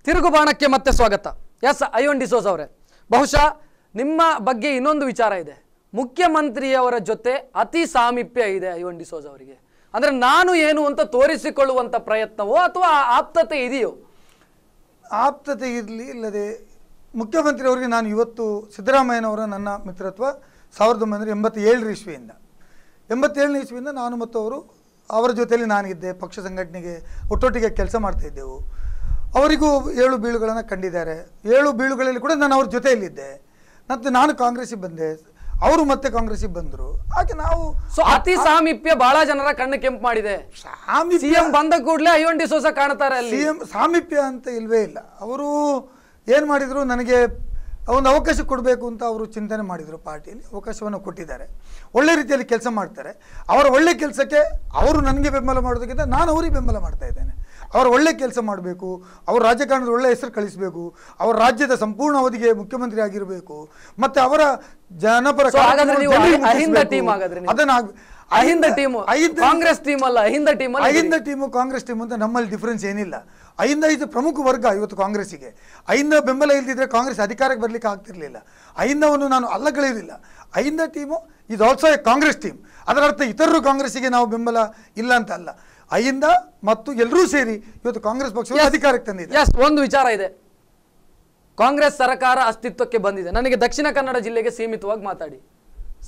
ತಿರುಗುಬಾಣಕ್ಕೆ ಮತ್ತೆ ಸ್ವಾಗತ. ಎಸ್ ಐವನ್ ಡಿಸೋಜ್ ಅವರೇ, ಬಹುಶಃ ನಿಮ್ಮ ಬಗ್ಗೆ ಇನ್ನೊಂದು ವಿಚಾರ ಇದೆ. ಮುಖ್ಯಮಂತ್ರಿಯವರ ಜೊತೆ ಅತಿ ಸಾಮೀಪ್ಯ ಇದೆ ಐವನ್ ಡಿಸೋಜ್ ಅವರಿಗೆ. ಅಂದ್ರೆ ನಾನು ಏನು ಅಂತ ತೋರಿಸಿಕೊಳ್ಳುವಂತ ಪ್ರಯತ್ನವೋ ಅಥವಾ ಆಪ್ತತೆ ಇದೆಯೋ? ಆಪ್ತತೆ ಇರಲಿ ಇಲ್ಲದೆ ಮುಖ್ಯಮಂತ್ರಿ ಅವರಿಗೆ ನಾನು ಇವತ್ತು ಸಿದ್ದರಾಮಯ್ಯನವರ ನನ್ನ ಮಿತ್ರತ್ವ 1987 ಇಸ್ವಿಯಿಂದ 87ನೇ ಇಸ್ವಿಯಿಂದ ನಾನು ಮತ್ತು ಅವರು ಅವರ ಜೊತೆಯಲ್ಲಿ ನಾನಿದ್ದೆ. ಪಕ್ಷ ಸಂಘಟನೆಗೆ ಒಟ್ಟೊಟ್ಟಿಗೆ ಕೆಲಸ ಮಾಡ್ತಾ ಇದ್ದೆವು. ಅವರಿಗೂ 7 ಬೀಳುಗಳನ್ನು ಕಂಡಿದ್ದಾರೆ. 7 ಬೀಳುಗಳಲ್ಲಿ ಕೂಡ ನಾನು ಅವ್ರ ಜೊತೆಯಲ್ಲಿದ್ದೆ. ಮತ್ತು ನಾನು ಕಾಂಗ್ರೆಸ್ಸಿಗೆ ಬಂದೆ, ಅವರು ಮತ್ತೆ ಕಾಂಗ್ರೆಸ್ಸಿಗೆ ಬಂದರು. ಹಾಗೆ ನಾವು ಅತಿ ಸಾಮೀಪ್ಯ ಬಹಳ ಜನರ ಕಣ್ಣು ಕೆಂಪು ಮಾಡಿದೆ. ಸಿಎಂ ಬಂದ ಕೂಡಲೇ ಐವನ್ ಡಿಸೋಜ ಕಾಣ್ತಾರೆ. ಸಿಎಂ ಸಾಮೀಪ್ಯ ಅಂತ ಇಲ್ವೇ ಇಲ್ಲ. ಅವರು ಏನು ಮಾಡಿದರು, ನನಗೆ ಒಂದು ಅವಕಾಶ ಕೊಡಬೇಕು ಅಂತ ಅವರು ಚಿಂತನೆ ಮಾಡಿದರು. ಪಾರ್ಟಿಯಲ್ಲಿ ಅವಕಾಶವನ್ನು ಕೊಟ್ಟಿದ್ದಾರೆ. ಒಳ್ಳೆ ರೀತಿಯಲ್ಲಿ ಕೆಲಸ ಮಾಡ್ತಾರೆ. ಅವರ ಒಳ್ಳೆ ಕೆಲಸಕ್ಕೆ ಅವರು ನನಗೆ ಬೆಂಬಲ ಮಾಡೋದಕ್ಕಿಂತ ನಾನು ಅವರಿಗೆ ಬೆಂಬಲ ಮಾಡ್ತಾ ಇದ್ದೇನೆ. ಅವರು ಒಳ್ಳೆ ಕೆಲಸ ಮಾಡಬೇಕು, ಅವ್ರ ರಾಜಕಾರಣದ ಒಳ್ಳೆ ಹೆಸರು ಕಳಿಸಬೇಕು, ಅವರ ರಾಜ್ಯದ ಸಂಪೂರ್ಣ ಅವಧಿಗೆ ಮುಖ್ಯಮಂತ್ರಿ ಆಗಿರಬೇಕು, ಮತ್ತು ಅವರ ಜನಪರ ಕಾಂಗ್ರೆಸ್ ಟೀಮ್ ಅಲ್ಲ, ಅಹಿಂದ ಟೀಮು ಕಾಂಗ್ರೆಸ್ ಟೀಮ್ ಅಂತ ನಮ್ಮಲ್ಲಿ ಡಿಫರೆನ್ಸ್ ಏನಿಲ್ಲ. ಅಹಿಂದ ಇದು ಪ್ರಮುಖ ವರ್ಗ ಇವತ್ತು ಕಾಂಗ್ರೆಸ್ಸಿಗೆ. ಅಹಿಂದ ಬೆಂಬಲ ಇಲ್ದಿದ್ರೆ ಕಾಂಗ್ರೆಸ್ ಅಧಿಕಾರಕ್ಕೆ ಬರಲಿಕ್ಕೆ ಆಗ್ತಿರ್ಲಿಲ್ಲ. ಅಹಿಂದವನ್ನು ನಾನು ಅಲ್ಲಗಳೆಯೋದಿಲ್ಲ. ಅಹಿಂದ ಟೀಮು ಇದು ಆಲ್ಸೋ ಎ ಕಾಂಗ್ರೆಸ್ ಟೀಮ್. ಅದರ ಅರ್ಥ ಇತರರು ಕಾಂಗ್ರೆಸ್ಸಿಗೆ ನಾವು ಬೆಂಬಲ ಇಲ್ಲ ಅಂತ ಅಲ್ಲ. ಅಹಿಂದ ಮತ್ತು ಎಲ್ಲರೂ ಸೇರಿ ಇವತ್ತು ಕಾಂಗ್ರೆಸ್ ಪಕ್ಷ ಅಧಿಕಾರಕ್ಕೆ ತಂದಿದೆ. ಒಂದು ವಿಚಾರ ಇದೆ, ಕಾಂಗ್ರೆಸ್ ಸರ್ಕಾರ ಅಸ್ತಿತ್ವಕ್ಕೆ ಬಂದಿದೆ. ನನಗೆ ದಕ್ಷಿಣ ಕನ್ನಡ ಜಿಲ್ಲೆಗೆ ಸೀಮಿತವಾಗಿ ಮಾತಾಡಿ.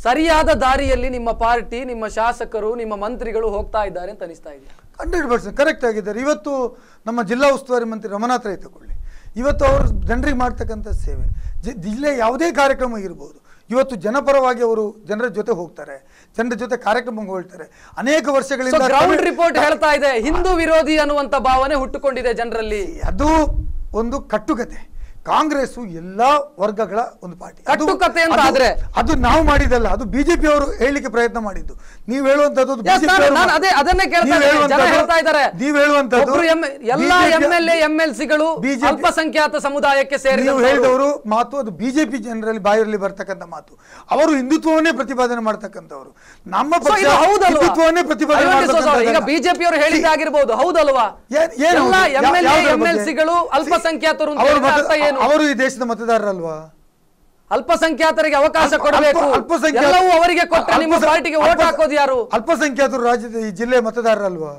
ಸರಿಯಾದ ದಾರಿಯಲ್ಲಿ ನಿಮ್ಮ ಪಾರ್ಟಿ, ನಿಮ್ಮ ಶಾಸಕರು, ನಿಮ್ಮ ಮಂತ್ರಿಗಳು ಹೋಗ್ತಾ ಇದ್ದಾರೆ ಅಂತ ಅನಿಸ್ತಾ ಇದೆ? 100% ಕರೆಕ್ಟ್ ಆಗಿದ್ದಾರೆ. ಇವತ್ತು ನಮ್ಮ ಜಿಲ್ಲಾ ಉಸ್ತುವಾರಿ ಮಂತ್ರಿ ರಮನಾಥ್ ರೈ ತಗೊಳ್ಳಿ, ಇವತ್ತು ಅವರು ಜನರಿಗೆ ಮಾಡ್ತಕ್ಕಂಥ ಸೇವೆ, ಜಿಲ್ಲೆ ಯಾವುದೇ ಕಾರ್ಯಕ್ರಮ ಇರ್ಬೋದು, ಇವತ್ತು ಜನಪರವಾಗಿ ಅವರು ಜನರ ಜೊತೆ ಹೋಗ್ತಾರೆ, ಜನರ ಜೊತೆ ಕಾರ್ಯಕ್ರಮ ಹೇಳ್ತಾರೆ. ಅನೇಕ ವರ್ಷಗಳಿಂದ ಗ್ರೌಂಡ್ ರಿಪೋರ್ಟ್ ಹೇಳ್ತಾ ಇದೆ ಹಿಂದೂ ವಿರೋಧಿ ಅನ್ನುವಂತ ಭಾವನೆ ಹುಟ್ಟುಕೊಂಡಿದೆ ಜನರಲ್ಲಿ. ಅದು ಒಂದು ಕಟ್ಟುಕತೆ. ಕಾಂಗ್ರೆಸ್ ಎಲ್ಲಾ ವರ್ಗಗಳ ಒಂದು ಪಾರ್ಟಿ. ಕಟ್ಟುಕತೆ ಅಂತ ಆದ್ರೆ ಅದು ನಾವು ಮಾಡಿದಲ್ಲ, ಅದು ಬಿಜೆಪಿ ಅವರು ಹೇಳಲಿಕ್ಕೆ ಪ್ರಯತ್ನ ಮಾಡಿದ್ದು. ನೀವು ಹೇಳುವಂತದ್ದು ನೀವು ಹೇಳುವಂತದ್ದು ಎಲ್ಲಾ ಎಂಎಲ್ಎ ಎಂಎಲ್ಸಿಗಳು ಅಲ್ಪಸಂಖ್ಯಾತ ಸಮುದಾಯಕ್ಕೆ ಸೇರಿ ಹೇಳಿದವರು ಮಾತು. ಅದು ಬಿಜೆಪಿ ಜನರಲ್ಲಿ ಬಾಯಲ್ಲಿ ಬರ್ತಕ್ಕಂಥ ಮಾತು. ಅವರು ಹಿಂದುತ್ವವನ್ನೇ ಪ್ರತಿಪಾದನೆ ಮಾಡ್ತಕ್ಕಂಥವ್ರು. ನಮ್ಮ ಪಕ್ಷ ಹಿಂದುತ್ವವನ್ನೇ ಪ್ರತಿಪಾದನೆ ಮಾಡ್ತಕ್ಕಂಥ. ಈಗ ಬಿಜೆಪಿ ಅವರು ಹೇಳಿದ್ದಾಗಿರ್ಬೋದು, ಹೌದಲ್ವಾ? ಎಲ್ಲಾ ಎಂಎಲ್ಎ ಎಂಎಲ್ಸಿಗಳು ಅಲ್ಪಸಂಖ್ಯಾತರು ಅವರು ಈ ದೇಶದ ಮತದಾರರಲ್ವಾ? ಅಲ್ಪಸಂಖ್ಯಾತರಿಗೆ ಅವಕಾಶ ಕೊಡಬೇಕು, ಎಲ್ಲವೂ ಅವರಿಗೆ ಕೊಟ್ಟರೆ ನಿಮ್ಮ ಪಾರ್ಟಿಗೆ ವೋಟ್ ಹಾಕೋದು ಯಾರು? ಅಲ್ಪಸಂಖ್ಯಾತರು ರಾಜ್ಯದ ಈ ಜಿಲ್ಲೆ ಮತದಾರರಲ್ವಾ?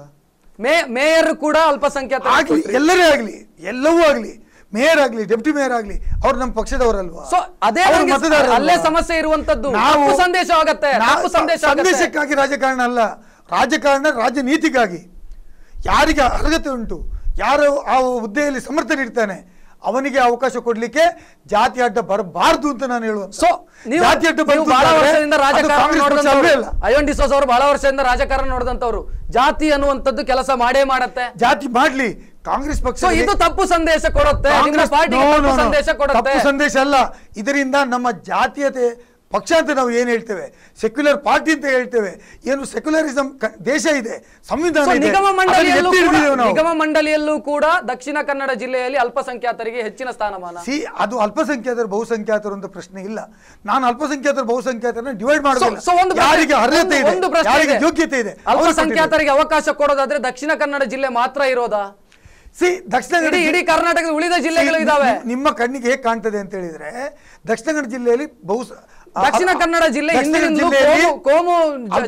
ಮೇಯರ್ ಕೂಡ ಅಲ್ಪಸಂಖ್ಯಾತ ಆಗ್ಲಿ, ಎಲ್ಲರೇ ಆಗ್ಲಿ, ಎಲ್ಲವೂ ಆಗ್ಲಿ, ಮೇಯರ್ ಆಗ್ಲಿ, ಡೆಪ್ಟಿ ಮೇಯರ್ ಆಗ್ಲಿ, ಅವ್ರು ನಮ್ಮ ಪಕ್ಷದವರಲ್ವಾ? ಅದೇ ಅಲ್ಲೇ ಸಮಸ್ಯೆ ಇರುವಂತದ್ದು. ಸಂದೇಶ ಆಗತ್ತೆ, ಸಂದೇಶಕ್ಕಾಗಿ ರಾಜಕಾರಣ ಅಲ್ಲ. ರಾಜಕಾರಣ ರಾಜ್ಯ ನೀತಿಗಾಗಿ. ಯಾರಿಗೆ ಅರ್ಹತೆ ಉಂಟು, ಯಾರು ಆ ಹುದ್ದೆಯಲ್ಲಿ ಸಮರ್ಥನಿರ್ತಾನೆ, ಅವನಿಗೆ ಅವಕಾಶ ಕೊಡ್ಲಿಕ್ಕೆ ಜಾತಿ ಅಡ್ಡ ಬರಬಾರದು ಅಂತ ನಾನು ಹೇಳುವಂತ. ಜಾತಿ ಅಡ್ಡ ಐವನ್ ಡಿಸೋಜ್ ಅವರು ಬಹಳ ವರ್ಷದಿಂದ ರಾಜಕಾರಣ ನೋಡಿದಂತವ್ರು. ಜಾತಿ ಅನ್ನುವಂಥದ್ದು ಕೆಲಸ ಮಾಡೇ ಮಾಡತ್ತೆ. ಜಾತಿ ಮಾಡ್ಲಿ, ಕಾಂಗ್ರೆಸ್ ಪಕ್ಷ ಇದು ತಪ್ಪು ಸಂದೇಶ ಕೊಡುತ್ತೆ, ತಪ್ಪು ಸಂದೇಶ ಅಲ್ಲ. ಇದರಿಂದ ನಮ್ಮ ಜಾತೀಯತೆ ಪಕ್ಷ ಅಂತ ನಾವು ಏನು ಹೇಳ್ತೇವೆ, ಸೆಕ್ಯುಲರ್ ಪಾರ್ಟಿ ಅಂತ ಹೇಳ್ತೇವೆ. ಏನು ಸೆಕ್ಯುಲರಿಸಂ ದೇಶ ಇದೆ, ಸಂವಿಧಾನ ಇದೆ. ನಿಗಮ ಮಂಡಳಿಯಲ್ಲೂ ಕೂಡ ದಕ್ಷಿಣ ಕನ್ನಡ ಜಿಲ್ಲೆಯಲ್ಲಿ ಅಲ್ಪಸಂಖ್ಯಾತರಿಗೆ ಹೆಚ್ಚಿನ ಸ್ಥಾನಮಾನ. ಅದು ಅಲ್ಪಸಂಖ್ಯಾತರು ಬಹುಸಂಖ್ಯಾತರು ಅಂತ ಪ್ರಶ್ನೆ ಇಲ್ಲ. ನಾನು ಅಲ್ಪಸಂಖ್ಯಾತರು ಬಹುಸಂಖ್ಯಾತರನ್ನ ಡಿವೈಡ್ ಮಾಡೋದಿಲ್ಲ. ಯಾರಿಗೆ ಅರ್ಹತೆ ಇದೆ, ಯಾರಿಗೆ ಯೋಗ್ಯತೆ ಇದೆ, ಅಲ್ಪಸಂಖ್ಯಾತರಿಗೆ ಅವಕಾಶ ಕೊಡೋದಾದ್ರೆ ದಕ್ಷಿಣ ಕನ್ನಡ ಜಿಲ್ಲೆ ಮಾತ್ರ ಇರೋದಾ? ದಕ್ಷಿಣ ಇಡೀ ಕರ್ನಾಟಕದ ಉಳಿದ ಜಿಲ್ಲೆಗಳು ಇದಾವೆ. ನಿಮ್ಮ ಕಣ್ಣಿಗೆ ಹೇಗೆ ಕಾಣ್ತದೆ ಅಂತ ಹೇಳಿದ್ರೆ, ದಕ್ಷಿಣ ಕನ್ನಡ ಜಿಲ್ಲೆಯಲ್ಲಿ ದಕ್ಷಿಣ ಕನ್ನಡ ಜಿಲ್ಲೆ ಕೋಮು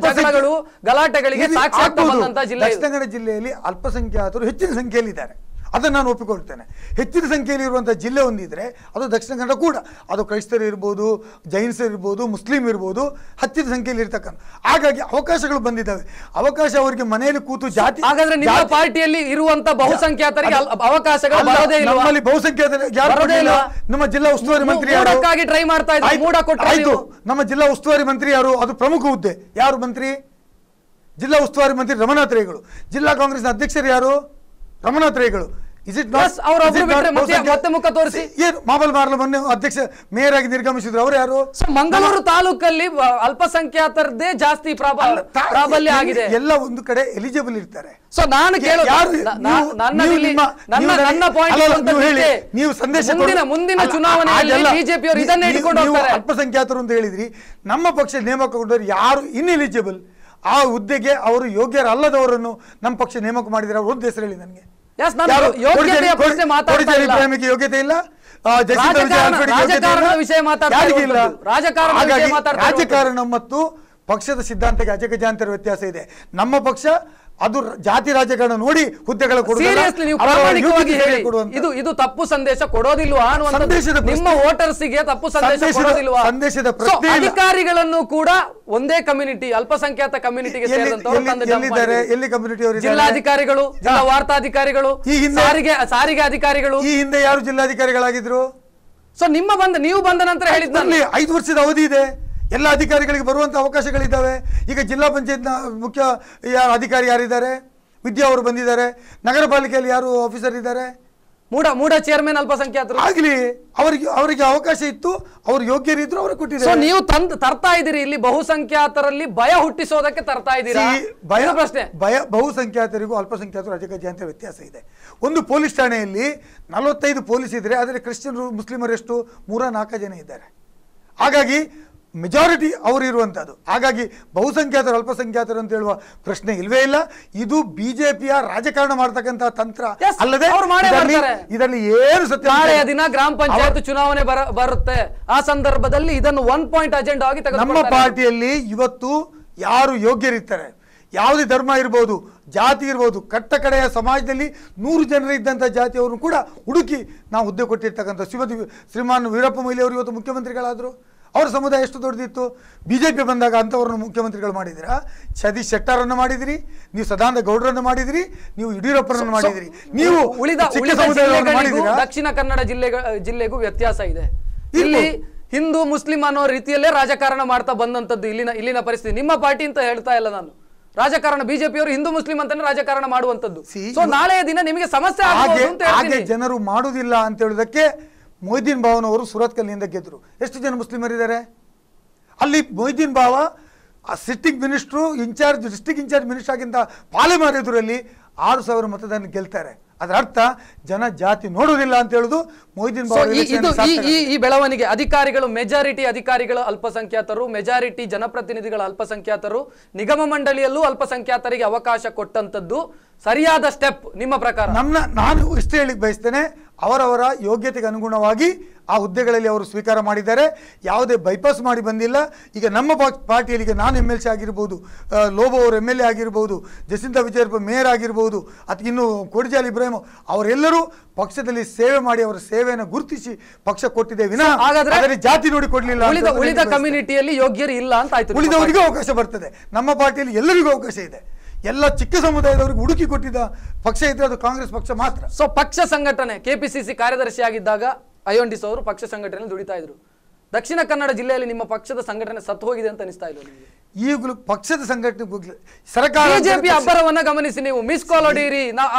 ಜಗಳಗಳು ಗಲಾಟೆಗಳಿಗೆ ಜಿಲ್ಲೆ. ದಕ್ಷಿಣ ಕನ್ನಡ ಜಿಲ್ಲೆಯಲ್ಲಿ ಅಲ್ಪಸಂಖ್ಯಾತರು ಹೆಚ್ಚಿನ ಸಂಖ್ಯೆಯಲ್ಲಿ ಇದ್ದಾರೆ, ಅದನ್ನು ನಾನು ಒಪ್ಪಿಕೊಳ್ತೇನೆ. ಹೆಚ್ಚಿನ ಸಂಖ್ಯೆಯಲ್ಲಿ ಇರುವಂತಹ ಜಿಲ್ಲೆ ಒಂದಿದ್ರೆ ಅದು ದಕ್ಷಿಣ ಕನ್ನಡ ಕೂಡ. ಅದು ಕ್ರೈಸ್ತರು ಇರ್ಬೋದು, ಜೈನ್ಸರು ಇರ್ಬೋದು, ಮುಸ್ಲಿಂ ಇರ್ಬೋದು, ಹೆಚ್ಚಿನ ಸಂಖ್ಯೆಯಲ್ಲಿ ಇರ್ತಕ್ಕಂಥ. ಹಾಗಾಗಿ ಅವಕಾಶಗಳು ಬಂದಿದ್ದಾವೆ. ಅವಕಾಶ ಅವರಿಗೆ ಮನೆಯಲ್ಲಿ ಕೂತು ಜಾತಿ. ಹಾಗಾದ್ರೆ ನಿಮ್ಮ ಪಾರ್ಟಿಯಲ್ಲಿ ಇರುವಂತ ಬಹುಸಂಖ್ಯಾತರಿಗೆ ಅವಕಾಶಗಳು ಬರೋದೇ ಇಲ್ಲ. ನಮ್ಮಲ್ಲಿ ಬಹುಸಂಖ್ಯಾತರು ಯಾರು? ನಮ್ಮ ಜಿಲ್ಲಾ ಉಸ್ತುವಾರಿ ಮಂತ್ರಿ ಯಾರು ಟ್ರೈ ಮಾಡ್ತಾ ಇದ್ದಾರೆ? ಆಯ್ತು, ನಮ್ಮ ಜಿಲ್ಲಾ ಉಸ್ತುವಾರಿ ಮಂತ್ರಿ ಯಾರು? ಅದು ಪ್ರಮುಖ ಹುದ್ದೆ. ಯಾರು ಮಂತ್ರಿ? ಜಿಲ್ಲಾ ಉಸ್ತುವಾರಿ ಮಂತ್ರಿ ರಮನಾಥ್ ರೈಗಳು. ಜಿಲ್ಲಾ ಕಾಂಗ್ರೆಸ್ನ ಅಧ್ಯಕ್ಷರು ಯಾರು? ರಮನಾಥ್ ರೈಗಳು. ಮತ್ತೆ ಮುಖ ತೋರಿಸಿ ಏನು ಮಾಬಲ್ ಮಾರ್ಲ ಮೊನ್ನೆ ಅಧ್ಯಕ್ಷ ಮೇಯರ್ ಆಗಿ ನಿರ್ಗಮಿಸಿದ್ರು. ಅವರು ಯಾರು? ಮಂಗಳೂರು ತಾಲೂಕಲ್ಲಿ ಅಲ್ಪಸಂಖ್ಯಾತರದೇ ಜಾಸ್ತಿ ಪ್ರಾಬಲ್ಯ ಆಗಿದೆ. ಎಲ್ಲ ಒಂದು ಕಡೆ ಎಲಿಜಿಬಲ್ ಇರ್ತಾರೆ. ಸೊ ನಾನು ನೀವು ಸಂದೇಶ ಮುಂದಿನ ಚುನಾವಣೆಯಲ್ಲಿ ಬಿಜೆಪಿ ಅವರು ಇದನ್ನೇ ಇಟ್ಕೊಂಡು ಹೋಗ್ತಾರೆ. ಅಲ್ಪಸಂಖ್ಯಾತರು ಅಂತ ಹೇಳಿದ್ರಿ. ನಮ್ಮ ಪಕ್ಷ ನೇಮಕಗೊಂಡವರು ಯಾರು ಇನ್ಎಲಿಜಿಬಲ್, ಆ ಹುದ್ದೆಗೆ ಅವರು ಯೋಗ್ಯರಲ್ಲದವರನ್ನು ನಮ್ಮ ಪಕ್ಷ ನೇಮಕ ಮಾಡಿದ್ರೆ ಅವ್ರ ಹೆಸರು ಹೇಳಿ ನನಗೆ. Yes, ನಾನು ಯೋಗ್ಯತೆಯ ಪ್ರಶ್ನೆ ಮಾತಾಡ್ತಾ ಇಲ್ಲ. ಇಬ್ರಾಹಿಂಗೆ ಯೋಗ್ಯತೆ ಇಲ್ಲ, ರಾಜಕಾರಣ ಮತ್ತು ಪಕ್ಷದ ಸಿದ್ಧಾಂತಕ್ಕೆ ಅಜಗಜಾಂತರ ವ್ಯತ್ಯಾಸ ಇದೆ. ನಮ್ಮ ಪಕ್ಷ ಅದು ಜಾತಿ ರಾಜಕಾರಣ ನೋಡಿ ಹುದ್ದೆಗಳ ಇದು ತಪ್ಪು ಸಂದೇಶ ಕೊಡೋದಿಲ್ವಾ ಅನ್ನುವಂಥದ್ದು ನಿಮ್ಮ ವೋಟರ್ಸ್ಗೆ ತಪ್ಪು ಸಂದೇಶ ಕೊಡೋದಿಲ್ವಾ? ಸಂದೇಶದ ಅಧಿಕಾರಿಗಳನ್ನು ಕೂಡ ಒಂದೇ ಕಮ್ಯುನಿಟಿ, ಅಲ್ಪಸಂಖ್ಯಾತ ಕಮ್ಯುನಿಟಿಗೆ ಸೇರಿದಂತವರು, ಎಲ್ಲಿ ಕಮ್ಯುನಿಟಿ ಅವರು? ಜಿಲ್ಲಾಧಿಕಾರಿಗಳು, ಜಿಲ್ಲಾ ವಾರ್ತಾಧಿಕಾರಿಗಳು, ಸಾರಿಗೆ ಅಧಿಕಾರಿಗಳು. ಈ ಹಿಂದೆ ಯಾರು ಜಿಲ್ಲಾಧಿಕಾರಿಗಳಾಗಿದ್ರು? ಸೊ ನೀವು ಬಂದ ನಂತರ ಹೇಳಿದ್ದಲ್ಲಿ 5 ವರ್ಷದ ಅವಧಿ ಇದೆ, ಎಲ್ಲ ಅಧಿಕಾರಿಗಳಿಗೆ ಬರುವಂತ ಅವಕಾಶಗಳಿದ್ದಾವೆ. ಈಗ ಜಿಲ್ಲಾ ಪಂಚಾಯತ್ನ ಮುಖ್ಯ ಅಧಿಕಾರಿ ಯಾರಿದ್ದಾರೆ? ವಿದ್ಯಾ ಅವರು ಬಂದಿದ್ದಾರೆ. ನಗರ ಪಾಲಿಕೆಯಲ್ಲಿ ಯಾರು ಆಫೀಸರ್ ಇದ್ದಾರೆ? ಮೂಡ ಚೇರ್ಮನ್ ಅಲ್ಪಸಂಖ್ಯಾತರು. ಆಗ್ಲಿ, ಅವರಿಗೆ ಅವಕಾಶ ಇತ್ತು, ಅವ್ರು ಯೋಗ್ಯರಿದ್ರು, ಅವ್ರಿಗೆ ಕೊಟ್ಟಿದ್ದಾರೆ. ನೀವು ತರ್ತಾ ಇದ್ದೀರಿ ಇಲ್ಲಿ ಬಹುಸಂಖ್ಯಾತರಲ್ಲಿ ಭಯ ಹುಟ್ಟಿಸೋದಕ್ಕೆ ತರ್ತಾ ಇದ್ದೀರಾ? ಪ್ರಶ್ನೆ, ಬಹುಸಂಖ್ಯಾತರಿಗೂ ಅಲ್ಪಸಂಖ್ಯಾತರು ಅಜಗಜಾಂತರ ವ್ಯತ್ಯಾಸ ಇದೆ. ಒಂದು ಪೊಲೀಸ್ ಠಾಣೆಯಲ್ಲಿ 45 ಪೊಲೀಸ್ ಇದ್ರೆ, ಆದರೆ ಕ್ರಿಶ್ಚಿಯನ್ ಮುಸ್ಲಿಮರು ಎಷ್ಟು? 3-4 ಜನ ಇದ್ದಾರೆ. ಹಾಗಾಗಿ ಮೆಜಾರಿಟಿ ಅವರು ಇರುವಂತದ್ದು. ಹಾಗಾಗಿ ಬಹುಸಂಖ್ಯಾತರು ಅಲ್ಪಸಂಖ್ಯಾತರು ಅಂತ ಹೇಳುವ ಪ್ರಶ್ನೆ ಇಲ್ವೇ ಇಲ್ಲ. ಇದು ಬಿಜೆಪಿಯ ರಾಜಕಾರಣ ಮಾಡತಕ್ಕಂತಹ ತಂತ್ರ ಅಲ್ಲದೆ ಇದರಲ್ಲಿ ಏನು ಸತ್ಯ. ನಾಳೆಯ ದಿನ ಗ್ರಾಮ ಪಂಚಾಯತ್ ಚುನಾವಣೆ ಬರುತ್ತೆ, ಆ ಸಂದರ್ಭದಲ್ಲಿ ಇದನ್ನು 1 ಪಾಯಿಂಟ್ ಅಜೆಂಡಾ ಆಗಿ ನಮ್ಮ ಪಾರ್ಟಿಯಲ್ಲಿ ಇವತ್ತು ಯಾರು ಯೋಗ್ಯರಿರ್ತಾರೆ, ಯಾವುದೇ ಧರ್ಮ ಇರ್ಬೋದು, ಜಾತಿ ಇರ್ಬೋದು, ಕಟ್ಟ ಕಡೆಯ ಸಮಾಜದಲ್ಲಿ 100 ಜನರು ಇದ್ದಂಥ ಜಾತಿಯವರು ಕೂಡ ಹುಡುಕಿ ನಾವು ಹುದ್ದೆ ಕೊಟ್ಟಿರ್ತಕ್ಕಂಥ ಶ್ರೀಮಾನ್ ವೀರಪ್ಪ ಮೊಯ್ಲಿ ಅವರು ಇವತ್ತು ಮುಖ್ಯಮಂತ್ರಿಗಳಾದರು. ಅವರ ಸಮುದಾಯ ಎಷ್ಟು ದೊಡ್ಡದಿತ್ತು? ಬಿಜೆಪಿ ಬಂದಾಗ ಅಂಥವ್ರನ್ನ ಮುಖ್ಯಮಂತ್ರಿಗಳು ಮಾಡಿದಿರಾ? ಸತೀಶ್ ಶೆಟ್ಟರನ್ನು ಮಾಡಿದಿರಿ, ನೀವು ಸದಾನಂದ ಗೌಡರನ್ನು ಮಾಡಿದಿರಿ, ನೀವು ಯಡಿಯೂರಪ್ಪರನ್ನು ಮಾಡಿದಿರಿ, ನೀವು ದಕ್ಷಿಣ ಕನ್ನಡ ಜಿಲ್ಲೆಗೂ ವ್ಯತ್ಯಾಸ ಇದೆ. ಇಲ್ಲಿ ಹಿಂದೂ ಮುಸ್ಲಿಂ ಅನ್ನೋ ರೀತಿಯಲ್ಲೇ ರಾಜಕಾರಣ ಮಾಡ್ತಾ ಬಂದಂತದ್ದು ಇಲ್ಲಿನ ಪರಿಸ್ಥಿತಿ. ನಿಮ್ಮ ಪಾರ್ಟಿ ಅಂತ ಹೇಳ್ತಾ ಇಲ್ಲ ನಾನು, ರಾಜಕಾರಣ ಬಿಜೆಪಿಯವರು ಹಿಂದೂ ಮುಸ್ಲಿಂ ಅಂತಾನೆ ರಾಜಕಾರಣ ಮಾಡುವಂತದ್ದು. ಸೊ ನಾಳೆಯ ದಿನ ನಿಮಗೆ ಸಮಸ್ಯೆ ಹಾಗೆ ಜನರು ಮಾಡುವುದಿಲ್ಲ ಅಂತ ಹೇಳುವುದಕ್ಕೆ ಮೊಯ್ದೀನ್ ಭಾವನವರು ಸುರತ್ಕಲ್ನಿಂದ ಗೆದ್ರು. ಎಷ್ಟು ಜನ ಮುಸ್ಲಿಮರಿದ್ದಾರೆ ಅಲ್ಲಿ? ಮೊಯ್ದೀನ್ ಭಾವ ಸಿಟ್ಟಿಂಗ್ ಮಿನಿಸ್ಟ್ರು ಡಿಸ್ಟ್ರಿಕ್ಟ್ ಇನ್ಚಾರ್ಜ್ ಮಿನಿಸ್ಟರ್ ಆಗಿಂತ ಪಾಲೆಮಾರ್ ಎದುರಲ್ಲಿ 6,000 ಮತದಾನ ಗೆಲ್ತಾರೆ. ಅದರ ಅರ್ಥ ಜನ ಜಾತಿ ನೋಡುವುದಿಲ್ಲ ಅಂತ ಹೇಳುದು ಮೊಯ್ದೀನ್ ಭಾವ. ಈ ಬೆಳವಣಿಗೆ ಅಧಿಕಾರಿಗಳು, ಮೆಜಾರಿಟಿ ಅಧಿಕಾರಿಗಳು ಅಲ್ಪಸಂಖ್ಯಾತರು, ಮೆಜಾರಿಟಿ ಜನಪ್ರತಿನಿಧಿಗಳ ಅಲ್ಪಸಂಖ್ಯಾತರು, ನಿಗಮ ಮಂಡಳಿಯಲ್ಲೂ ಅಲ್ಪಸಂಖ್ಯಾತರಿಗೆ ಅವಕಾಶ ಕೊಟ್ಟಂತದ್ದು ಸರಿಯಾದ ಸ್ಟೆಪ್ ನಿಮ್ಮ ಪ್ರಕಾರ? ನಾನು ಇಷ್ಟು ಹೇಳಿಕ್ ಬಯಸ್ತೇನೆ, ಅವರವರ ಯೋಗ್ಯತೆಗೆ ಅನುಗುಣವಾಗಿ ಆ ಹುದ್ದೆಗಳಲ್ಲಿ ಅವರು ಸ್ವೀಕಾರ ಮಾಡಿದ್ದಾರೆ. ಯಾವುದೇ ಬೈಪಾಸ್ ಮಾಡಿ ಬಂದಿಲ್ಲ. ಈಗ ನಮ್ಮ ಪಾರ್ಟಿಯಲ್ಲಿ ಈಗ ನಾನು MLC ಆಗಿರ್ಬೋದು, ಲೋಬೋ ಅವರು MLA ಆಗಿರ್ಬೋದು, ಜಸಿಂತಾ ವಿಜಯಪ್ಪ ಮೇಯರ್ ಆಗಿರ್ಬೋದು, ಅಥವಾ ಇನ್ನು ಕೋಡಿಜಾಲ್ ಇಬ್ರಾಹಿಂ, ಅವರೆಲ್ಲರೂ ಪಕ್ಷದಲ್ಲಿ ಸೇವೆ ಮಾಡಿ ಅವರ ಸೇವೆಯನ್ನು ಗುರುತಿಸಿ ಪಕ್ಷ ಕೊಟ್ಟಿದೆ ವಿನಃ ಹಾಗಾದ್ರೆ ಜಾತಿ ನೋಡಿ ಕೊಡ್ಲಿಲ್ಲ. ಉಳಿದ ಕಮ್ಯುನಿಟಿಯಲ್ಲಿ ಯೋಗ್ಯರು ಇಲ್ಲ ಅಂತ ಆಯ್ತು. ಉಳಿದವರಿಗೂ ಅವಕಾಶ ಬರ್ತದೆ. ನಮ್ಮ ಪಾರ್ಟಿಯಲ್ಲಿ ಎಲ್ಲರಿಗೂ ಅವಕಾಶ ಇದೆ. ಎಲ್ಲ ಚಿಕ್ಕ ಸಮುದಾಯದವರಿಗೆ ಹುಡುಕಿ ಕೊಟ್ಟಿದ್ದ ಪಕ್ಷ ಇದ್ರೆ ಅದು ಕಾಂಗ್ರೆಸ್ ಪಕ್ಷ ಮಾತ್ರ. ಸೊ ಪಕ್ಷ ಸಂಘಟನೆ, KPCC ಕಾರ್ಯದರ್ಶಿ ಆಗಿದ್ದಾಗ ಐವನ್ಡಿಸ್ ಅವರು ಪಕ್ಷ ಸಂಘಟನೆ ದುಡಿತಾ ಇದ್ರು. ದಕ್ಷಿಣ ಕನ್ನಡ ಜಿಲ್ಲೆಯಲ್ಲಿ ನಿಮ್ಮ ಪಕ್ಷದ ಸಂಘಟನೆ ಸತ್ತು ಹೋಗಿದೆ ಅಂತ ಅನಿಸ್ತಾ ಇಲ್ಲ ನಿಮಗೆ? ಈಗಲೂ ಪಕ್ಷದ ಸಂಘಟನೆ ಸರ್ಕಾರ ಬಿಜೆಪಿ ಅಬ್ಬರವನ್ನ ಗಮನಿಸಿ, ನೀವು ಮಿಸ್ ಕಾಲ್ ಹೊಡೀರಿ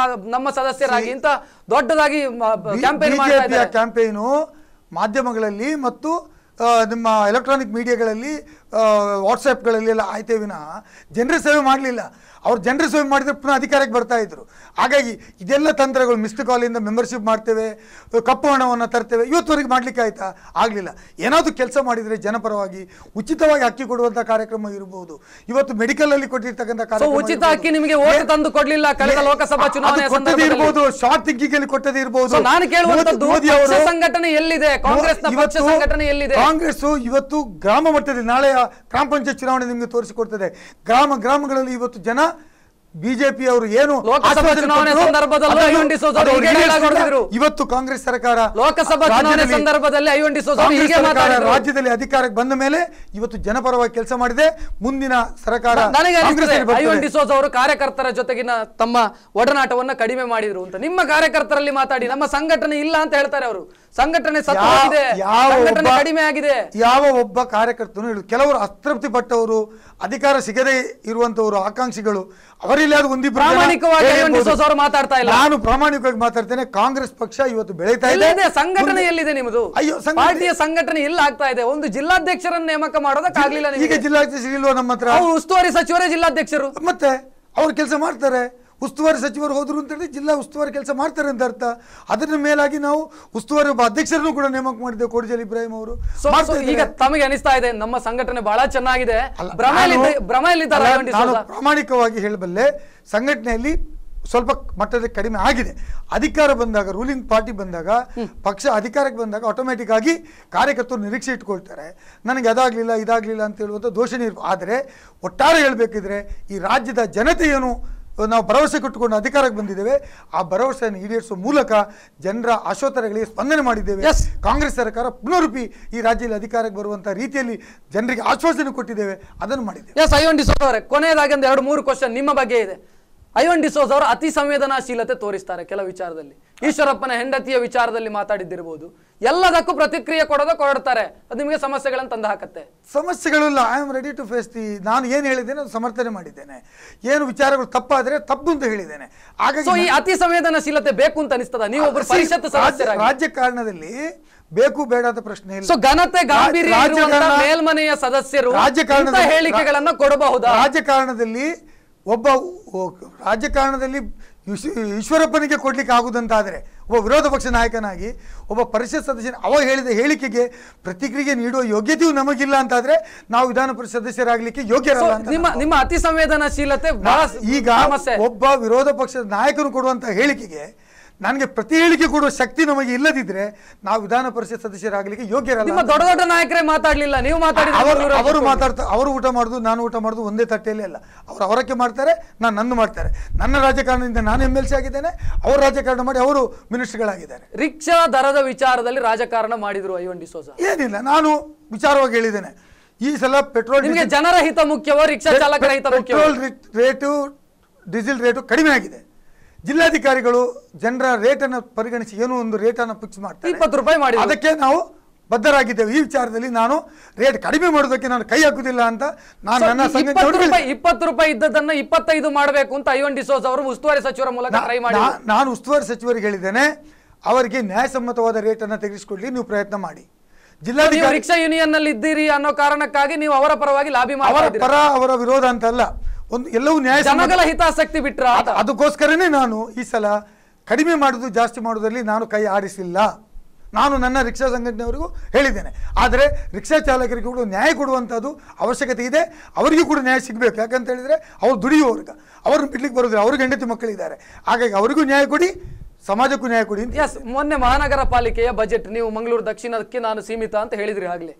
ನಮ್ಮ ಸದಸ್ಯರಾಗಿ ಇಂತ ದೊಡ್ಡದಾಗಿ ಕ್ಯಾಂಪೇನ್ ಮಾಡ್ತಾ ಇದ್ದಾರೆ. ಕ್ಯಾಂಪೇನು ಮಾಧ್ಯಮಗಳಲ್ಲಿ ಮತ್ತು ನಿಮ್ಮ ಎಲೆಕ್ಟ್ರಾನಿಕ್ ಮೀಡಿಯಾಗಳಲ್ಲಿ, ವಾಟ್ಸಪ್ಗಳಲ್ಲಿ ಎಲ್ಲ ಆಯ್ತೇ ವಿನಃ ಜನರ ಸೇವೆ ಮಾಡಲಿಲ್ಲ. ಅವ್ರು ಜನರ ಸೇವೆ ಮಾಡಿದ್ರೆ ಪುನಃ ಅಧಿಕಾರಕ್ಕೆ ಬರ್ತಾ ಇದ್ರು. ಹಾಗಾಗಿ ಇದೆಲ್ಲ ತಂತ್ರಗಳು, ಮಿಸ್ಡ್ ಕಾಲಿಂದ ಮೆಂಬರ್ಶಿಪ್ ಮಾಡ್ತೇವೆ, ಕಪ್ಪು ಹಣವನ್ನು ತರ್ತೇವೆ, ಇವತ್ತುವರೆಗೆ ಮಾಡ್ಲಿಕ್ಕೆ ಆಯ್ತಾ? ಆಗಲಿಲ್ಲ. ಏನಾದರೂ ಕೆಲಸ ಮಾಡಿದರೆ ಜನಪರವಾಗಿ ಉಚಿತವಾಗಿ ಅಕ್ಕಿ ಕೊಡುವಂಥ ಕಾರ್ಯಕ್ರಮ ಇರಬಹುದು. ಇವತ್ತು ಮೆಡಿಕಲ್ ಅಲ್ಲಿ ಕೊಟ್ಟಿರ್ತಕ್ಕಂಥ ಕಾರ್ಯಕ್ರಮ, ಉಚಿತ ಅಕ್ಕಿ ನಿಮಗೆ ಓಟ್ ತಂದು ಕೊಡಲಿಲ್ಲ ಕಳೆದ ಲೋಕಸಭಾ ಚುನಾವಣೆ ಕೊಟ್ಟದೇ ಇರಬಹುದು, ಶಾರ್ಟ್ ಥಿಂಕಿಂಗ್ ಅಲ್ಲಿ ಕೊಟ್ಟದೇ ಇರಬಹುದು. ನಾನು ಕೇಳುವಂತದ್ದು ಪಕ್ಷ ಸಂಘಟನೆ ಎಲ್ಲಿದೆ? ಕಾಂಗ್ರೆಸ್ನ ಪಕ್ಷ ಸಂಘಟನೆ ಎಲ್ಲಿದೆ? ಕಾಂಗ್ರೆಸ್ ಇವತ್ತು ಗ್ರಾಮ ಮಟ್ಟದಲ್ಲಿ, ನಾಳೆಯ ಗ್ರಾಮ ಪಂಚಾಯತ್ ಚುನಾವಣೆ ನಿಮಗೆ ತೋರಿಸಿಕೊಡ್ತದೆ. ಗ್ರಾಮಗಳಲ್ಲಿ ಇವತ್ತು ಜನ ಬಿಜೆಪಿ ಅವರು ಏನು ಲೋಕಸಭಾ ಚುನಾವಣೆ ಸಂದರ್ಭದಲ್ಲಿ ಇವತ್ತು ಕಾಂಗ್ರೆಸ್ ಸರ್ಕಾರ ಲೋಕಸಭಾ ಚುನಾವಣೆ ಸಂದರ್ಭದಲ್ಲಿ ರಾಜ್ಯದಲ್ಲಿ ಅಧಿಕಾರಕ್ಕೆ ಬಂದ ಮೇಲೆ ಇವತ್ತು ಜನಪರವಾಗಿ ಕೆಲಸ ಮಾಡಿದೆ. ಮುಂದಿನ ಸರ್ಕಾರ ಡಿಸೋಜ್ ಅವರು ಕಾರ್ಯಕರ್ತರ ಜೊತೆಗಿನ ತಮ್ಮ ಒಡನಾಟವನ್ನ ಕಡಿಮೆ ಮಾಡಿದ್ರು ಅಂತ ನಿಮ್ಮ ಕಾರ್ಯಕರ್ತರಲ್ಲಿ ಮಾತಾಡಿ, ನಮ್ಮ ಸಂಘಟನೆ ಇಲ್ಲ ಅಂತ ಹೇಳ್ತಾರೆ ಅವರು. ಸಂಘಟನೆ ಕಡಿಮೆ ಆಗಿದೆ. ಯಾವ ಒಬ್ಬ ಕಾರ್ಯಕರ್ತನು ಹೇಳುದು, ಕೆಲವರು ಅತೃಪ್ತಿ ಪಟ್ಟವರು, ಅಧಿಕಾರ ಸಿಗದೇ ಇರುವಂತವರು, ಆಕಾಂಕ್ಷಿಗಳು, ಅವರಲ್ಲಿ ಅದು ಒಂದಿಬ್ಬರು ಮಾತಾಡ್ತಾ ಇಲ್ಲ. ನಾನು ಪ್ರಾಮಾಣಿಕವಾಗಿ ಮಾತಾಡ್ತೇನೆ. ಕಾಂಗ್ರೆಸ್ ಪಕ್ಷ ಇವತ್ತು ಬೆಳೀತಾ ಇದೆ. ಸಂಘಟನೆ ಎಲ್ಲಿದೆ ನಿಮ್ಮದು? ಪಾರ್ಟಿಯ ಸಂಘಟನೆ ಇಲ್ಲ ಆಗ್ತಾ ಇದೆ. ಒಂದು ಜಿಲ್ಲಾಧ್ಯಕ್ಷರನ್ನು ನೇಮಕ ಮಾಡೋದಕ್ಕಾಗ್ಲಿಲ್ಲ. ಈಗ ಜಿಲ್ಲಾಧ್ಯಕ್ಷರು ಇಲ್ವೋ ನಮ್ಮ ಹತ್ರ? ಉಸ್ತುವಾರಿ ಸಚಿವರೇ ಜಿಲ್ಲಾಧ್ಯಕ್ಷರು. ಮತ್ತೆ ಅವ್ರು ಕೆಲಸ ಮಾಡ್ತಾರೆ. ಉಸ್ತುವಾರಿ ಸಚಿವರು ಹೋದ್ರು ಅಂತ ಹೇಳಿ ಜಿಲ್ಲಾ ಉಸ್ತುವಾರಿ ಕೆಲಸ ಮಾಡ್ತಾರೆ ಅಂತ ಅರ್ಥ. ಅದರ ಮೇಲಾಗಿ ನಾವು ಉಸ್ತುವಾರಿ ಒಬ್ಬ ಅಧ್ಯಕ್ಷರನ್ನು ಕೂಡ ನೇಮಕ ಮಾಡಿದ್ದೇವೆ, ಕೋಡಿಜಾಲ್ ಇಬ್ರಾಹಿಂ ಅವರು. ಈಗ ತಮಗೆ ಅನಿಸ್ತಾ ಇದೆ ನಮ್ಮ ಸಂಘಟನೆ ಬಹಳ ಚೆನ್ನಾಗಿದೆ? ನಾನು ಪ್ರಾಮಾಣಿಕವಾಗಿ ಹೇಳಬಲ್ಲೆ, ಸಂಘಟನೆಯಲ್ಲಿ ಸ್ವಲ್ಪ ಮಟ್ಟದಲ್ಲಿ ಕಡಿಮೆ ಆಗಿದೆ. ಅಧಿಕಾರ ಬಂದಾಗ, ರೂಲಿಂಗ್ ಪಾರ್ಟಿ ಬಂದಾಗ, ಪಕ್ಷ ಅಧಿಕಾರಕ್ಕೆ ಬಂದಾಗ ಆಟೋಮೆಟಿಕ್ ಆಗಿ ಕಾರ್ಯಕರ್ತರು ನಿರೀಕ್ಷೆ ಇಟ್ಕೊಳ್ತಾರೆ, ನನಗೆ ಅದಾಗಲಿಲ್ಲ ಇದಾಗಲಿಲ್ಲ ಅಂತ ಹೇಳುವಂಥ ದೋಷಣೆ ಇರ್ಬೋದು. ಆದರೆ ಒಟ್ಟಾರೆ ಹೇಳಬೇಕಿದ್ರೆ ಈ ರಾಜ್ಯದ ಜನತೆ ಏನು ನಾವು ಭರವಸೆ ಕೊಟ್ಟುಕೊಂಡು ಅಧಿಕಾರಕ್ಕೆ ಬಂದಿದ್ದೇವೆ, ಆ ಭರವಸೆಯನ್ನು ಈಡೇರಿಸುವ ಮೂಲಕ ಜನರ ಆಶೋತ್ತರಗಳಿಗೆ ಸ್ಪಂದನೆ ಮಾಡಿದ್ದೇವೆ. ಕಾಂಗ್ರೆಸ್ ಸರ್ಕಾರ ಪುನರುಪಿ ಈ ರಾಜ್ಯದಲ್ಲಿ ಅಧಿಕಾರಕ್ಕೆ ಬರುವಂಥ ರೀತಿಯಲ್ಲಿ ಜನರಿಗೆ ಆಶ್ವಾಸನೆ ಕೊಟ್ಟಿದ್ದೇವೆ, ಅದನ್ನು ಮಾಡಿದ್ದೇವೆ. ಎಸ್ ಐವನ್ ಡಿಸೋಜ ಅವರೇ, ಕೊನೆಯದಾಗಿ ಒಂದು 2-3 ಕ್ವಶನ್ ನಿಮ್ಮ ಬಗ್ಗೆ ಇದೆ. ಐವನ್ ಡಿಸೋಜ ಅವರು ಅತಿ ಸಂವೇದನಾಶೀಲತೆ ತೋರಿಸ್ತಾರೆ ಕೆಲವು ವಿಚಾರದಲ್ಲಿ. ಈಶ್ವರಪ್ಪನ ಹೆಂಡತಿಯ ವಿಚಾರದಲ್ಲಿ ಮಾತಾಡಿದ್ದಿರಬಹುದು, ಎಲ್ಲದಕ್ಕೂ ಪ್ರತಿಕ್ರಿಯೆ ಕೊಡ್ತಾರೆ. ಅದು ನಿಮಗೆ ಸಮಸ್ಯೆಗಳನ್ನು ತಂದು ಹಾಕತ್ತೆ. ಸಮಸ್ಯೆಗಳಿಲ್ಲ. I am ready to face ನಾನು ಏನು ಹೇಳಿದ್ದೇನೆ ಅದು ಸಮರ್ಥನೆ ಮಾಡಿದ್ದೇನೆ. ಏನು ವಿಚಾರಗಳು ತಪ್ಪಾದರೆ ತಪ್ಪು ಅಂತ ಹೇಳಿದ್ದೇನೆ. ಹಾಗಾಗಿ ಈ ಅತಿ ಸಂವೇದನಾಶೀಲತೆ ಬೇಕು ಅಂತ ಅನಿಸ್ತದ? ನೀವು ಒಬ್ಬರು ಪರಿಷತ್ ಸದಸ್ಯರಾಗಿ ರಾಜಕಾರಣದಲ್ಲಿ ಬೇಕು ಬೇಡದ ಪ್ರಶ್ನೆ ಇಲ್ಲ. ಸೊ ಘನತೆ ಗಾಂಭೀರ್ಯ ಇರುವಂತ ಮೇಲ್ಮನೆಯ ಸದಸ್ಯರು ರಾಜಕಾರಣದ ಹೇಳಿಕೆಗಳನ್ನ ಕೊಡಬಹುದಾ? ರಾಜಕಾರಣದಲ್ಲಿ ಈಶ್ವರಪ್ಪನಿಗೆ ಕೊಡ್ಲಿಕ್ಕೆ ಆಗುದಂತಾದರೆ ಒಬ್ಬ ವಿರೋಧ ಪಕ್ಷ ನಾಯಕನಾಗಿ ಒಬ್ಬ ಪರಿಷತ್ ಸದಸ್ಯನ ಅವ ಹೇಳಿದ ಹೇಳಿಕೆಗೆ ಪ್ರತಿಕ್ರಿಯೆ ನೀಡುವ ಯೋಗ್ಯತೆಯೂ ನಮಗಿಲ್ಲ ಅಂತಾದ್ರೆ ನಾವು ವಿಧಾನ ಪರಿಷತ್ ಸದಸ್ಯರಾಗಲಿಕ್ಕೆ ಯೋಗ್ಯರಲ್ಲ ಅಂತ. ನಿಮ್ಮ ಅತಿ ಸಂವೇದನಾಶೀಲತೆ ಈಗ ಒಬ್ಬ ವಿರೋಧ ಪಕ್ಷದ ನಾಯಕನು ಕೊಡುವಂತ ಹೇಳಿಕೆಗೆ ನನಗೆ ಪ್ರತಿ ಹೇಳಿಕೆ ಕೊಡುವ ಶಕ್ತಿ ನಮಗೆ ಇಲ್ಲದಿದ್ರೆ ನಾವು ವಿಧಾನ ಪರಿಷತ್ ಸದಸ್ಯರಾಗಲಿಕ್ಕೆ ಯೋಗ್ಯರಲ್ಲ. ದೊಡ್ಡ ದೊಡ್ಡ ನಾಯಕರೇ ಮಾತಾಡ್ಲಿಲ್ಲ, ನೀವು ಅವರು ಮಾತಾಡ್ತಾರೆ. ಅವರು ಊಟ ಮಾಡುದು ನಾನು ಊಟ ಮಾಡುದು ಒಂದೇ ತಟ್ಟೆಯಲ್ಲಿ ಅಲ್ಲ. ಅವರು ಅವರಕ್ಕೆ ಮಾಡ್ತಾರೆ, ನಾನು ನನ್ನ ಮಾಡ್ತಾರೆ. ನನ್ನ ರಾಜಕಾರಣದಿಂದ ನಾನು MLC ಆಗಿದ್ದೇನೆ, ಅವರು ರಾಜಕಾರಣ ಮಾಡಿ ಅವರು ಮಿನಿಸ್ಟರ್ಗಳಾಗಿದ್ದಾರೆ. ರಿಕ್ಷಾ ದರದ ವಿಚಾರದಲ್ಲಿ ರಾಜಕಾರಣ ಮಾಡಿದ್ರು ಐವನ್ ಡಿಸೋಜ? ಏನಿಲ್ಲ, ನಾನು ವಿಚಾರವಾಗಿ ಹೇಳಿದ್ದೇನೆ. ಈ ಸಲ ಪೆಟ್ರೋಲ್ ಜನರ ಹಿತ ಮುಖ್ಯವೋ ರಿಕ್ಷಾ ಚಾಲಕರ ಹಿತ ಮುಖ್ಯವೋ? ಪೆಟ್ರೋಲ್ ರೇಟು ಡೀಸೆಲ್ ರೇಟು ಕಡಿಮೆ ಆಗಿದೆ. ಜಿಲ್ಲಾಧಿಕಾರಿಗಳು ಜನರ ರೇಟನ್ನು ಪರಿಗಣಿಸಿ ಏನೋ ಒಂದು ರೇಟನ್ನು ಫಿಕ್ಸ್ ಮಾಡ್ತಾರೆ, 20 ರೂಪಾಯಿ ಮಾಡಿ. ಅದಕ್ಕೆ ನಾವು ಬದ್ಧರಾಗಿದ್ದೇವೆ. ಈ ವಿಚಾರದಲ್ಲಿ ನಾನು ರೇಟ್ ಕಡಿಮೆ ಮಾಡೋದಕ್ಕೆ ನಾನು ಕೈ ಹಾಕುದಿಲ್ಲ ಅಂತ ನಾನು ನನ್ನ 20 ರೂಪಾಯಿ ಇದ್ದದನ್ನ 25 ಮಾಡಬೇಕು ಅಂತ ಐವನ್ ಡಿಸೋಜ ಅವರು ಉಸ್ತುವಾರಿ ಸಚಿವರ ಮೂಲಕ ಟ್ರೈ ಮಾಡಿ. ನಾನು ಉಸ್ತುವಾರಿ ಸಚಿವರಿಗೆ ಹೇಳಿದ್ದೇನೆ, ಅವರಿಗೆ ನ್ಯಾಯಸಮ್ಮತವಾದ ರೇಟನ್ನು ತೆಗೆಸಿಕೊಳ್ಳಿ ನೀವು ಪ್ರಯತ್ನ ಮಾಡಿ. ಜಿಲ್ಲಾಧಿಕಾರಿ ರಿಕ್ಷಾ ಯೂನಿಯನ್ ನಲ್ಲಿ ಇದ್ದೀರಿ ಅನ್ನೋ ಕಾರಣಕ್ಕಾಗಿ ನೀವು ಅವರ ಪರವಾಗಿ ಲಾಬಿ ಮಾಡಿ, ಅವರ ಪರ ಅವರ ವಿರೋಧ ಅಂತಲ್ಲ, ಒಂದು ಎಲ್ಲವೂ ಜನಗಳ ಹಿತಾಸಕ್ತಿ ಬಿಟ್ರ. ಅದಕ್ಕೋಸ್ಕರನೇ ನಾನು ಈ ಸಲ ಕಡಿಮೆ ಮಾಡುದು ಜಾಸ್ತಿ ಮಾಡುವುದರಲ್ಲಿ ನಾನು ಕೈ ಆಡಿಸಿಲ್ಲ. ನಾನು ನನ್ನ ರಿಕ್ಷಾ ಸಂಘಟನೆಯವರಿಗೂ ಹೇಳಿದ್ದೇನೆ. ಆದರೆ ರಿಕ್ಷಾ ಚಾಲಕರಿಗೂ ಕೂಡ ನ್ಯಾಯ ಕೊಡುವಂಥದ್ದು ಅವಶ್ಯಕತೆ ಇದೆ. ಅವರಿಗೂ ಕೂಡ ನ್ಯಾಯ ಸಿಗಬೇಕು. ಯಾಕಂತ ಹೇಳಿದರೆ ಅವರು ದುಡಿಯುವವರ್ಗ, ಅವ್ರನ್ನ ಬಿಡ್ಲಿಕ್ಕೆ ಬರೋದಿಲ್ಲ, ಅವ್ರಿಗೆ ಹೆಂಡತಿ ಮಕ್ಕಳಿದ್ದಾರೆ. ಹಾಗಾಗಿ ಅವರಿಗೂ ನ್ಯಾಯ ಕೊಡಿ, ಸಮಾಜಕ್ಕೂ ನ್ಯಾಯ ಕೊಡಿ. ಎಸ್, ಮೊನ್ನೆ ಮಹಾನಗರ ಪಾಲಿಕೆಯ ಬಜೆಟ್ ನೀವು ಮಂಗಳೂರು ದಕ್ಷಿಣಕ್ಕೆ ನಾನು ಸೀಮಿತ ಅಂತ ಹೇಳಿದ್ರಿ. ಆಗ್ಲೇ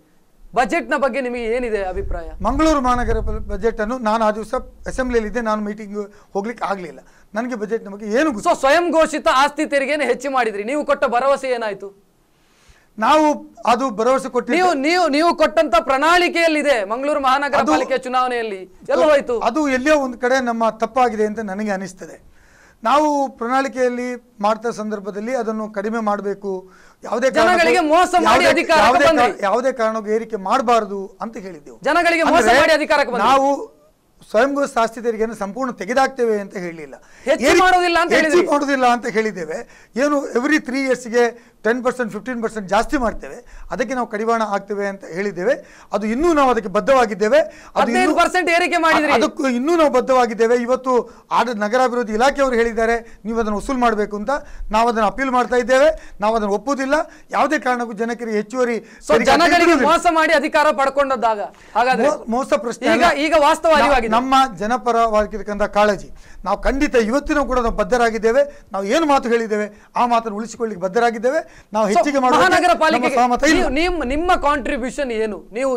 ಬಜೆಟ್ನ ಬಗ್ಗೆ ನಿಮಗೆ ಏನಿದೆ ಅಭಿಪ್ರಾಯ? ಮಂಗಳೂರು ಮಹಾನಗರ ಬಜೆಟ್ ಅನ್ನು ನಾನು ಆ ದಿವಸ ಅಸೆಂಬ್ಲಿಯಲ್ಲಿ ಇದ್ದೆ, ನಾನು ಮೀಟಿಂಗ್ ಹೋಗ್ಲಿಕ್ಕೆ ಆಗಲಿಲ್ಲ. ನನಗೆ ಬಜೆಟ್ನ ಬಗ್ಗೆ ಏನು ಸ್ವಯಂ ಘೋಷಿತ ಆಸ್ತಿ ತೆರಿಗೆಯನ್ನು ಹೆಚ್ಚು ಮಾಡಿದ್ರಿ. ನೀವು ಕೊಟ್ಟ ಭರವಸೆ ಏನಾಯ್ತು? ನಾವು ಅದು ಭರವಸೆ ಕೊಟ್ಟು ನೀವು ಕೊಟ್ಟಂತ ಪ್ರಣಾಳಿಕೆಯಲ್ಲಿದೆ ಮಂಗಳೂರು ಮಹಾನಗರ ಪಾಲಿಕೆ ಚುನಾವಣೆಯಲ್ಲಿ ಎಲ್ಲ ಹೋಯ್ತು. ಅದು ಎಲ್ಲಿಯೋ ಒಂದು ಕಡೆ ನಮ್ಮ ತಪ್ಪಾಗಿದೆ ಅಂತ ನನಗೆ ಅನಿಸ್ತದೆ. ನಾವು ಪ್ರಣಾಳಿಕೆಯಲ್ಲಿ ಮಾಡ್ತಾ ಸಂದರ್ಭದಲ್ಲಿ ಅದನ್ನು ಕಡಿಮೆ ಮಾಡಬೇಕು, ಯಾವುದೇ ಕಾರಣಕ್ಕೂ ಏರಿಕೆ ಮಾಡಬಾರದು ಅಂತ ಹೇಳಿದ್ದೆವು. ಜನಗಳಿಗೆ ಮೋಸ ಮಾಡಿ ಅಧಿಕಾರಕ್ಕೆ ನಾವು ಸ್ವಯಂ ಘೋಷಿತ ಆಸ್ತಿ ತೆರಿಗೆಯನ್ನು ಸಂಪೂರ್ಣ ತೆಗೆದಾಕ್ತೇವೆ ಅಂತ ಹೇಳಲಿಲ್ಲ, ಹೆಚ್ಚು ಮಾಡುವುದಿಲ್ಲ ಅಂತ ಹೇಳಿದ್ದೇವೆ. ಏನು ಎವ್ರಿ 3 ಇಯರ್ಸ್ಗೆ 10% 15% ಜಾಸ್ತಿ ಮಾಡ್ತೇವೆ, ಅದಕ್ಕೆ ನಾವು ಕಡಿವಾಣ ಆಗ್ತೇವೆ ಅಂತ ಹೇಳಿದ್ದೇವೆ. ಅದು ಇನ್ನೂ ನಾವು ಅದಕ್ಕೆ ಬದ್ಧವಾಗಿದ್ದೇವೆ. ಅದಕ್ಕೂ ಇನ್ನೂ ನಾವು ಬದ್ಧವಾಗಿದ್ದೇವೆ. ಇವತ್ತು ನಗರಾಭಿವೃದ್ಧಿ ಇಲಾಖೆಯವರು ಹೇಳಿದ್ದಾರೆ ನೀವು ಅದನ್ನು ವಸೂಲು ಮಾಡಬೇಕು ಅಂತ. ನಾವು ಅದನ್ನು ಅಪೀಲ್ ಮಾಡ್ತಾ ಇದ್ದೇವೆ. ನಾವು ಅದನ್ನು ಒಪ್ಪುವುದಿಲ್ಲ. ಯಾವುದೇ ಕಾರಣಕ್ಕೂ ಜನರಿಗೆ ಹೆಚ್ಚುವರಿ ಮೋಸ ಮಾಡಿ ಅಧಿಕಾರ ಪಡ್ಕೊಂಡದ್ದಾಗ ಮೋಸ ಪ್ರಶ್ನೆ ಈಗ ವಾಸ್ತವವಾಗಿ ನಮ್ಮ ಜನಪರವಾಗಿರ್ತಕ್ಕಂಥ ಕಾಳಜಿ ನಾವು ಖಂಡಿತ ಇವತ್ತಿನ ಕೂಡ ನಾವು ಬದ್ಧರಾಗಿದ್ದೇವೆ. ನಾವು ಏನು ಮಾತು ಹೇಳಿದ್ದೇವೆ ಆ ಮಾತನ್ನು ಉಳಿಸಿಕೊಳ್ಳಿಕ್ಕೆ ಬದ್ಧರಾಗಿದ್ದೇವೆ. ನಾವು ಹೆಚ್ಚಿಗೆ ಮಹಾನಗರ ಪಾಲಿಕೆ ನಿಮ್ಮ ಕಾಂಟ್ರಿಬ್ಯೂಷನ್ ಏನು? ನೀವು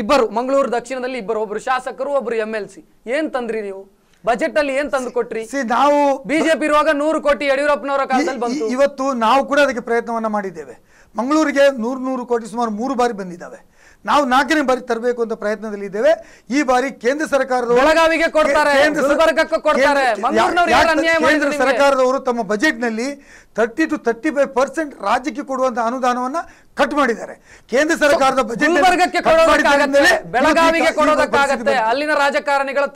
ಇಬ್ಬರು ಮಂಗಳೂರು ದಕ್ಷಿಣದಲ್ಲಿ ಒಬ್ರು ಶಾಸಕರು, ಒಬ್ರು MLC, ಏನ್ ತಂದ್ರಿ ನೀವು ಬಜೆಟ್ ಅಲ್ಲಿ? ಏನ್ ತಂದು ಕೊಟ್ರಿ? ನಾವು ಬಿಜೆಪಿ ಇರುವಾಗ 100 ಕೋಟಿ ಯಡಿಯೂರಪ್ಪನವರ ಕಾಲದಲ್ಲಿ ಬಂತು. ಇವತ್ತು ನಾವು ಕೂಡ ಅದಕ್ಕೆ ಪ್ರಯತ್ನವನ್ನ ಮಾಡಿದ್ದೇವೆ. ಮಂಗಳೂರಿಗೆ 100 ಕೋಟಿ ಸುಮಾರು 3 ಬಾರಿ ಬಂದಿದ್ದಾವೆ. ನಾವು 4ನೇ ಬಾರಿ ತರಬೇಕು ಅಂತ ಪ್ರಯತ್ನದಲ್ಲಿ ಇದ್ದೇವೆ. ಈ ಬಾರಿ ಕೇಂದ್ರ ಸರ್ಕಾರದವರು ಬೆಳಗಾವಿಗೆ ಕೊಡ್ತಾರೆ, ಗುಲ್ಬರ್ಗಕ್ಕೆ ಕೊಡ್ತಾರೆ. ಕೇಂದ್ರ ಸರ್ಕಾರದವರು ತಮ್ಮ ಬಜೆಟ್ ನಲ್ಲಿ 30 to 35% ರಾಜ್ಯಕ್ಕೆ ಕೊಡುವಂತಹ ಅನುದಾನವನ್ನ ಕಟ್ ಮಾಡಿದ್ದಾರೆ. ಕೇಂದ್ರ ಸರ್ಕಾರದ ಬಜೆಟ್ ಬೆಳಗಾವಿಗೆ ಕೊಡೋದಕ್ಕಾಗತ್ತೆ, ಅಲ್ಲಿನ ರಾಜಕಾರಣಿಗಳು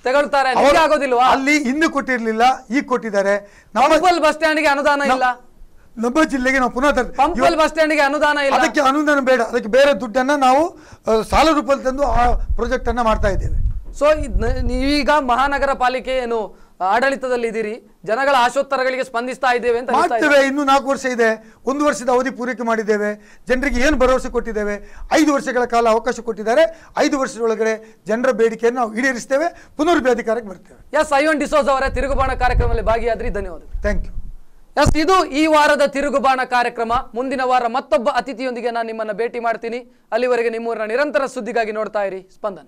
ತಗೊಳ್ತಾರೆ, ಆಗೋದಿಲ್ವಾ? ಅಲ್ಲಿ ಹಿಂದೆ ಕೊಟ್ಟಿರ್ಲಿಲ್ಲ, ಈಗ ಕೊಟ್ಟಿದ್ದಾರೆ. ನಮ್ಮ ಬಸ್ ಸ್ಟ್ಯಾಂಡ್ಗೆ ಅನುದಾನ ಇಲ್ಲ. ನಮ್ಮ ಜಿಲ್ಲೆಗೆ ನಾವು ಪುನಃ ಪಂಪಲ್ ಬಸ್ ಸ್ಟ್ಯಾಂಡ್ಗೆ ಅನುದಾನ ಇಲ್ಲ. ಅದಕ್ಕೆ ಅನುದಾನ ಬೇಡ, ಅದಕ್ಕೆ ಬೇರೆ ದುಡ್ಡನ್ನ ನಾವು ಸಾಲ ರೂಪದಲ್ಲಿ ತಂದು ಆ ಪ್ರಾಜೆಕ್ಟ್ ಅನ್ನ ಮಾಡ್ತಾ ಇದ್ದೇವೆ. ಸೊ ನೀವೀಗ ಮಹಾನಗರ ಪಾಲಿಕೆ ಏನು ಆಡಳಿತದಲ್ಲಿ ಇದ್ದೀರಿ, ಜನಗಳ ಆಶೋತ್ತರಗಳಿಗೆ ಸ್ಪಂದಿಸ್ತಾ ಇದ್ದೇವೆ ಅಂತ ಹೇಳ್ತಾ ಮಾಡ್ತೇವೆ. ಇನ್ನು 4 ವರ್ಷ ಇದೆ, 1 ವರ್ಷದ ಅವಧಿ ಪೂರೈಕೆ ಮಾಡಿದ್ದೇವೆ. ಜನರಿಗೆ ಏನು ಭರವಸೆ ಕೊಟ್ಟಿದ್ದೇವೆ, 5 ವರ್ಷಗಳ ಕಾಲ ಅವಕಾಶ ಕೊಟ್ಟಿದ್ದಾರೆ. 5 ವರ್ಷದೊಳಗಡೆ ಜನರ ಬೇಡಿಕೆಯನ್ನು ನಾವು ಈಡೇರಿಸ್ತೇವೆ, ಅಧಿಕಾರಕ್ಕೆ ಬರ್ತೇವೆ. ಎಸ್, ಐವನ್ ಡಿಸೋಜ ಅವರ ತಿರುಗುಬಾಣ ಕಾರ್ಯಕ್ರಮದಲ್ಲಿ ಭಾಗಿಯಾದ್ರಿ, ಧನ್ಯವಾದಗಳು. Thank you. ಎಸ್, ಇದು ಈ ವಾರದ ತಿರುಗುಬಾಣ ಕಾರ್ಯಕ್ರಮ. ಮುಂದಿನ ವಾರ ಮತ್ತೊಬ್ಬ ಅತಿಥಿಯೊಂದಿಗೆ ನಾನು ನಿಮ್ಮನ್ನು ಭೇಟಿ ಮಾಡ್ತೀನಿ. ಅಲ್ಲಿವರೆಗೆ ನಿಮ್ಮೂರಿನ ನಿರಂತರ ಸುದ್ದಿಗಾಗಿ ನೋಡ್ತಾ ಇರಿ ಸ್ಪಂದನ.